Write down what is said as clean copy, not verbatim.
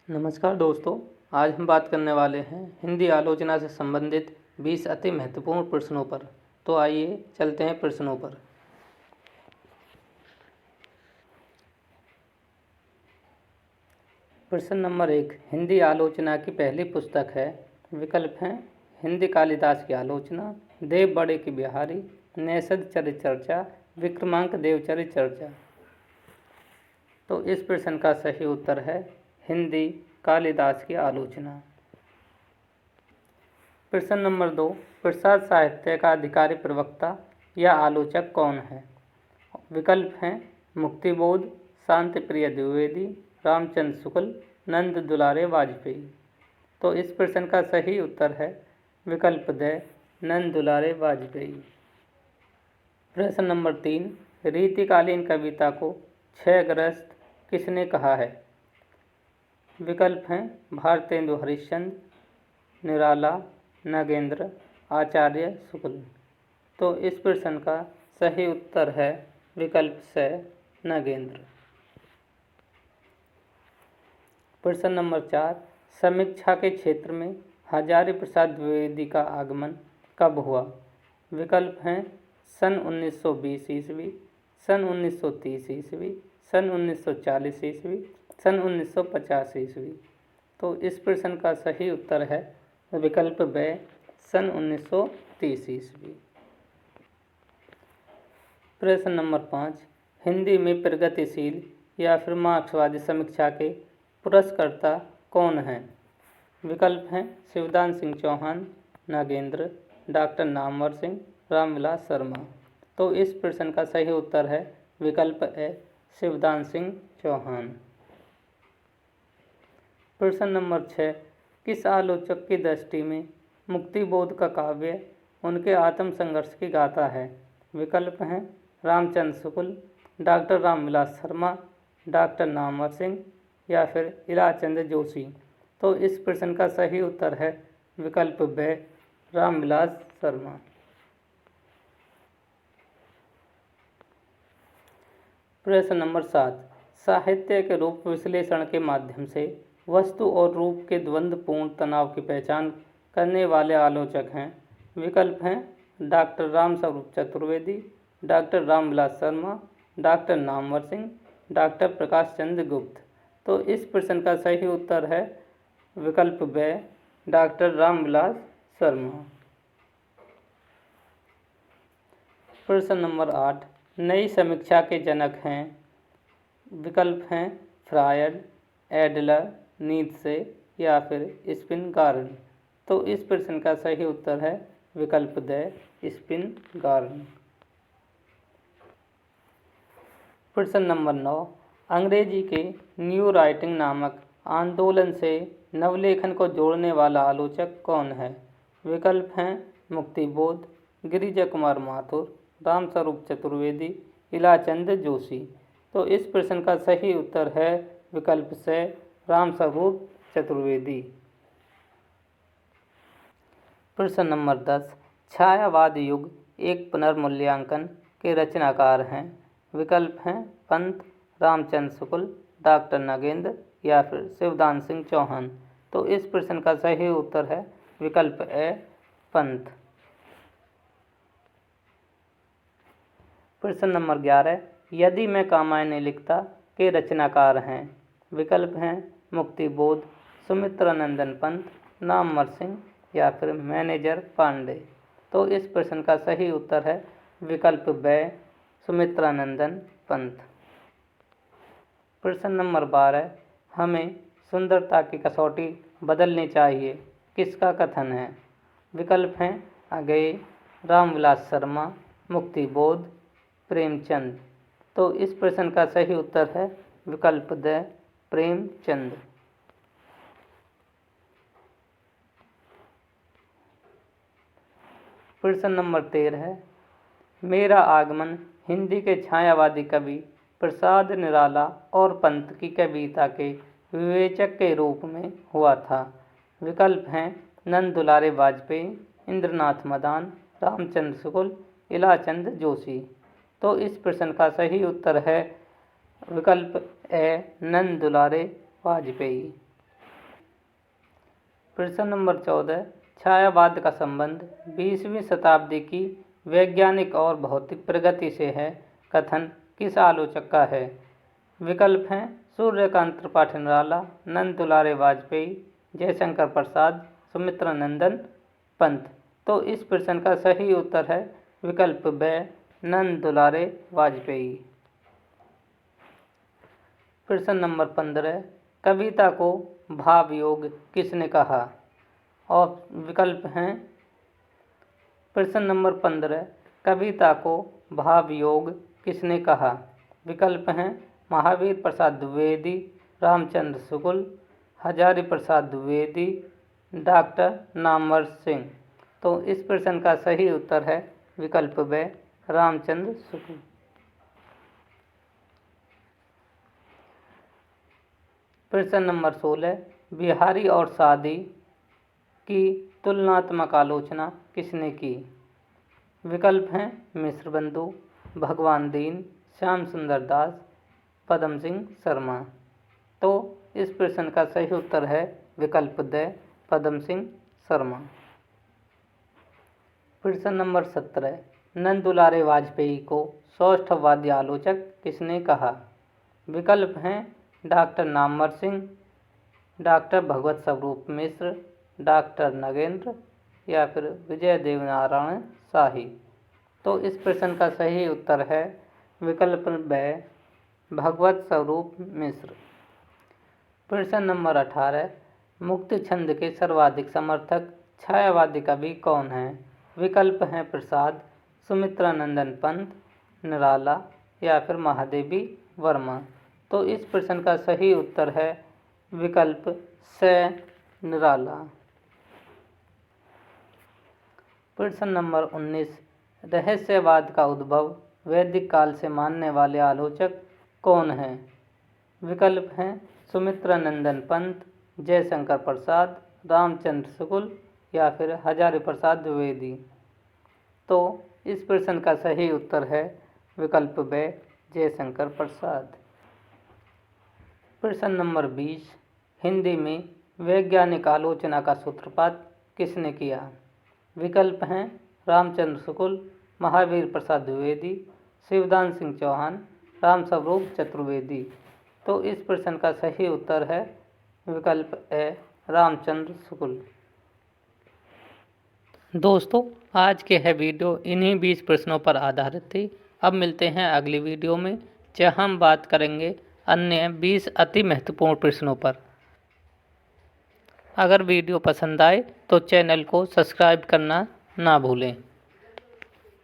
नमस्कार दोस्तों। आज हम बात करने वाले हैं हिंदी आलोचना से संबंधित 20 अति महत्वपूर्ण प्रश्नों पर। तो आइए चलते हैं प्रश्नों पर। प्रश्न नंबर 1, हिंदी आलोचना की पहली पुस्तक है। विकल्प हैं हिंदी कालिदास की आलोचना, देव बड़े की बिहारी, नेषद चरित चर्चा, विक्रमांक देवचरित चर्चा। तो इस प्रश्न का सही उत्तर है हिंदी कालिदास की आलोचना। प्रश्न नंबर 2, प्रसाद साहित्य का अधिकारी प्रवक्ता या आलोचक कौन है? विकल्प हैं मुक्तिबोध, शांति प्रिय द्विवेदी, रामचंद्र शुक्ल, नंद दुलारे वाजपेयी। तो इस प्रश्न का सही उत्तर है विकल्प द, नंद दुलारे वाजपेयी। प्रश्न नंबर 3, रीतिकालीन कविता को क्षयग्रस्त किसने कहा है? विकल्प हैं भारतेंदु हरिश्चंद्र, निराला, नगेंद्र, आचार्य शुक्ल। तो इस प्रश्न का सही उत्तर है विकल्प से, नगेंद्र। प्रश्न नंबर 4, समीक्षा के क्षेत्र में हजारी प्रसाद द्विवेदी का आगमन कब हुआ? विकल्प हैं सन 1920 ईस्वी, सन 1930 ईस्वी, सन 1940 ईस्वी, सन 1950 ईस्वी। तो इस प्रश्न का सही उत्तर है विकल्प ब, सन 1930 ईस्वी। प्रश्न नंबर 5, हिंदी में प्रगतिशील या फिर मार्क्सवादी समीक्षा के पुरस्कर्ता कौन हैं? विकल्प हैं शिवदान सिंह चौहान, नागेंद्र, डॉक्टर नामवर सिंह, रामविलास शर्मा। तो इस प्रश्न का सही उत्तर है विकल्प ए, शिवदान सिंह चौहान। प्रश्न नंबर 6, किस आलोचक की दृष्टि में मुक्तिबोध का काव्य उनके आत्मसंघर्ष की गाथा है? विकल्प हैं रामचंद्र शुक्ल, डॉक्टर रामविलास शर्मा, डॉक्टर नामवर सिंह या फिर इलाचंद जोशी। तो इस प्रश्न का सही उत्तर है विकल्प ब, रामविलास शर्मा। प्रश्न नंबर 7, साहित्य के रूप विश्लेषण के माध्यम से वस्तु और रूप के द्वंद्वपूर्ण तनाव की पहचान करने वाले आलोचक हैं। विकल्प हैं doctor Ramswarup Chaturvedi, doctor Ramvilas Sharma, doctor Namvar Singh, doctor Prakash Chandra Gupt. तो इस प्रश्न का सही उत्तर है विकल्प ब, डॉक्टर रामविलास शर्मा। प्रश्न नंबर 8, नई समीक्षा के जनक हैं। विकल्प हैं फ्रायड, एडलर, नीत्शे या फिर स्पिनगार्न। तो इस प्रश्न का सही उत्तर है विकल्प द, स्पिनगार्न। प्रश्न नंबर 9, अंग्रेजी के न्यू राइटिंग नामक आंदोलन से नवलेखन को जोड़ने वाला आलोचक कौन है? विकल्प हैं मुक्तिबोध, गिरिजा कुमार माथुर, रामस्वरूप चतुर्वेदी, इलाचंद जोशी। तो इस प्रश्न का सही उत्तर है विकल्प से, रामस्वरूप चतुर्वेदी। प्रश्न नंबर 10, छायावाद युग एक पुनर्मूल्यांकन के रचनाकार हैं। विकल्प हैं पंत, रामचंद्र शुक्ल, डॉक्टर नागेंद्र या फिर शिवदान सिंह चौहान। तो इस प्रश्न का सही उत्तर है विकल्प ए, पंत। प्रश्न नंबर 11, यदि मैं कामायनी लिखता के रचनाकार हैं। विकल्प हैं मुक्तिबोध, सुमित्रानंदन पंत, नामवर सिंह या फिर मैनेजर पांडे। तो इस प्रश्न का सही उत्तर है विकल्प ब, सुमित्रानंदन पंत। प्रश्न नंबर 12, हमें सुंदरता की कसौटी बदलनी चाहिए किसका कथन है? विकल्प हैं अगेय, रामविलास शर्मा, मुक्तिबोध, प्रेमचंद। तो इस प्रश्न का सही उत्तर है विकल्प द, प्रेमचंद। प्रश्न नंबर 13, मेरा आगमन हिंदी के छायावादी कवि प्रसाद निराला और पंत की कविता के विवेचक के रूप में हुआ था। विकल्प हैं नंद दुलारे वाजपेयी, इंद्रनाथ मदान, रामचंद्र शुक्ल, इलाचंद जोशी। तो इस प्रश्न का सही उत्तर है विकल्प ए, नंद दुलारे वाजपेयी। प्रश्न नंबर 14, छायावाद का संबंध 20वीं शताब्दी की वैज्ञानिक और भौतिक प्रगति से है, कथन किस आलोचक का है? विकल्प हैं सूर्यकांत त्रिपाठी निराला, नंद दुलारे वाजपेयी, जयशंकर प्रसाद, सुमित्रा नंदन पंत। तो इस प्रश्न का सही उत्तर है विकल्प ब, नंद दुलारे वाजपेयी। प्रश्न नंबर 15, कविता को भाव योग किसने कहा? और विकल्प हैं प्रश्न नंबर 15, कविता को भाव योग किसने कहा? विकल्प हैं महावीर प्रसाद द्विवेदी, रामचंद्र शुक्ल, हजारी प्रसाद द्विवेदी, डॉक्टर नामवर सिंह। तो इस प्रश्न का सही उत्तर है विकल्प ब, रामचंद्र शुक्ल। प्रश्न नंबर 16, बिहारी और सादी की तुलनात्मक आलोचना किसने की? विकल्प हैं मिश्र बंधु, भगवान दीन, श्याम सुंदर दास, पदम सिंह शर्मा। तो इस प्रश्न का सही उत्तर है विकल्प द, पदम सिंह शर्मा। प्रश्न नंबर 17, नंद दुलारे वाजपेयी को सौष्ठववादी आलोचक किसने कहा? विकल्प हैं डॉक्टर नामवर सिंह, डॉक्टर भगवत स्वरूप मिश्र, डॉक्टर नगेंद्र या फिर विजय देवनारायण शाही। तो इस प्रश्न का सही उत्तर है विकल्प ब, भगवत स्वरूप मिश्र। प्रश्न नंबर 18, मुक्ति छंद के सर्वाधिक समर्थक छायावादी कवि कौन हैं? विकल्प हैं प्रसाद, सुमित्रा नंदन पंत, निराला या फिर महादेवी वर्मा। तो इस प्रश्न का सही उत्तर है विकल्प स, निराला। प्रश्न नंबर 19, रहस्यवाद का उद्भव वैदिक काल से मानने वाले आलोचक कौन हैं? विकल्प हैं सुमित्रा नंदन पंत, जयशंकर प्रसाद, रामचंद्र शुक्ल या फिर हजारी प्रसाद द्विवेदी। तो इस प्रश्न का सही उत्तर है विकल्प ब, जयशंकर प्रसाद। प्रश्न नंबर 20, हिंदी में वैज्ञानिक आलोचना का सूत्रपात किसने किया? विकल्प हैं रामचंद्र शुक्ल, महावीर प्रसाद द्विवेदी, शिवदान सिंह चौहान, राम स्वरूप चतुर्वेदी। तो इस प्रश्न का सही उत्तर है विकल्प ए, रामचंद्र शुक्ल। दोस्तों, आज के है वीडियो इन्हीं 20 प्रश्नों पर आधारित थी। अब मिलते हैं अगली वीडियो में, जहां हम बात करेंगे अन्य 20 अति महत्वपूर्ण प्रश्नों पर। अगर वीडियो पसंद आए तो चैनल को सब्सक्राइब करना ना भूलें।